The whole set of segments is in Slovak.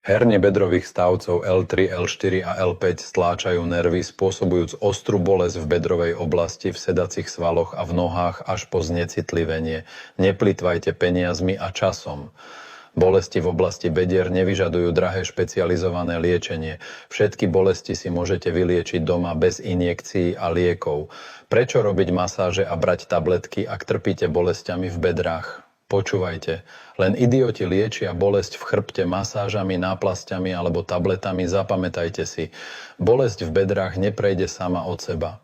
Hernie bedrových stavcov L3, L4 a L5 stláčajú nervy, spôsobujúc ostrú bolesť v bedrovej oblasti, v sedacích svaloch a v nohách až po znecitlivenie. Neplýtvajte peniazmi a časom. Bolesti v oblasti bedier nevyžadujú drahé špecializované liečenie. Všetky bolesti si môžete vyliečiť doma bez injekcií a liekov. Prečo robiť masáže a brať tabletky, ak trpíte bolestiami v bedrách? Počúvajte, len idioti liečia bolesť v chrbte masážami, náplasťami alebo tabletami, zapamätajte si. Bolesť v bedrách neprejde sama od seba.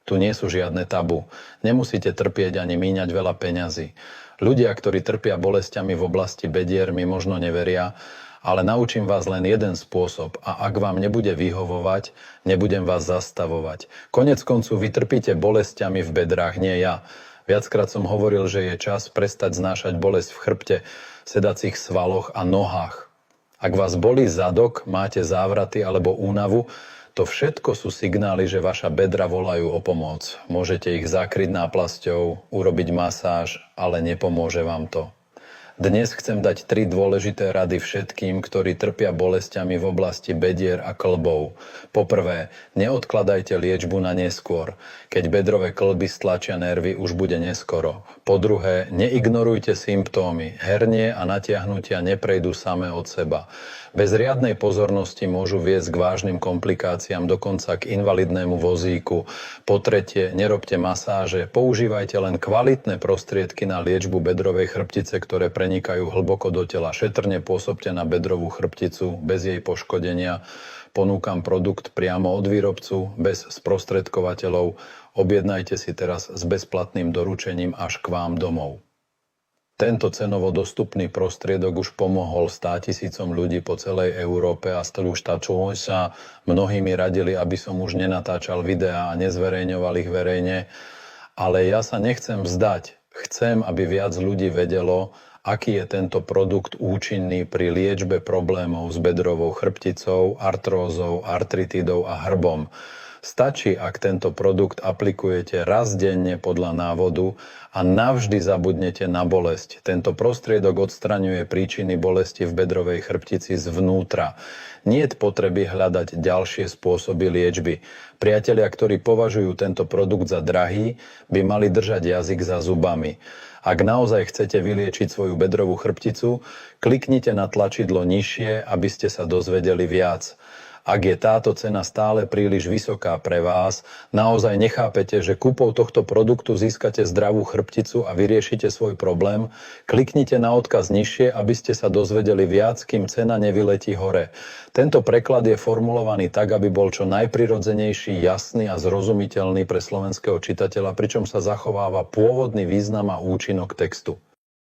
Tu nie sú žiadne tabu. Nemusíte trpieť ani míňať veľa peňazí. Ľudia, ktorí trpia bolestiami v oblasti bedier, mi možno neveria, ale naučím vás len jeden spôsob a ak vám nebude vyhovovať, nebudem vás zastavovať. Konec koncu vy trpíte bolestiami v bedrách, nie ja. Viackrát som hovoril, že je čas prestať znášať bolesť v chrbte, sedacích svaloch a nohách. Ak vás bolí zadok, máte závraty alebo únavu, to všetko sú signály, že vaša bedra volajú o pomoc. Môžete ich zakryť náplasťou, urobiť masáž, ale nepomôže vám to. Dnes chcem dať 3 dôležité rady všetkým, ktorí trpia bolestiami v oblasti bedier a kĺbov. Poprvé, neodkladajte liečbu na neskôr. Keď bedrové kĺby stlačia nervy, už bude neskoro. Po druhé, neignorujte symptómy. Hernie a natiahnutia neprejdú samé od seba. Bez riadnej pozornosti môžu viesť k vážnym komplikáciám, dokonca k invalidnému vozíku. Po tretie, nerobte masáže, používajte len kvalitné prostriedky na liečbu bedrovej chrbtice, ktoré prenikajú hlboko do tela. Šetrne pôsobte na bedrovú chrbticu bez jej poškodenia. Ponúkam produkt priamo od výrobcu, bez sprostredkovateľov. Objednajte si teraz s bezplatným doručením až k vám domov. Tento cenovo dostupný prostriedok už pomohol 100 000 ľudí po celej Európe a stĺštačujú sa. Mnohí mi radili, aby som už nenatáčal videá a nezverejňoval ich verejne. Ale ja sa nechcem vzdať. Chcem, aby viac ľudí vedelo, aký je tento produkt účinný pri liečbe problémov s bedrovou chrbticou, artrózou, artritidou a hrbom. Stačí, ak tento produkt aplikujete raz denne podľa návodu a navždy zabudnete na bolesť. Tento prostriedok odstraňuje príčiny bolesti v bedrovej chrbtici zvnútra. Niet potreby hľadať ďalšie spôsoby liečby. Priatelia, ktorí považujú tento produkt za drahý, by mali držať jazyk za zubami. Ak naozaj chcete vyliečiť svoju bedrovú chrbticu, kliknite na tlačidlo nižšie, aby ste sa dozvedeli viac. Ak je táto cena stále príliš vysoká pre vás, naozaj nechápete, že kúpou tohto produktu získate zdravú chrbticu a vyriešite svoj problém, kliknite na odkaz nižšie, aby ste sa dozvedeli viac, kým cena nevyletí hore. Tento preklad je formulovaný tak, aby bol čo najprirodzenejší, jasný a zrozumiteľný pre slovenského čitateľa, pričom sa zachováva pôvodný význam a účinok textu.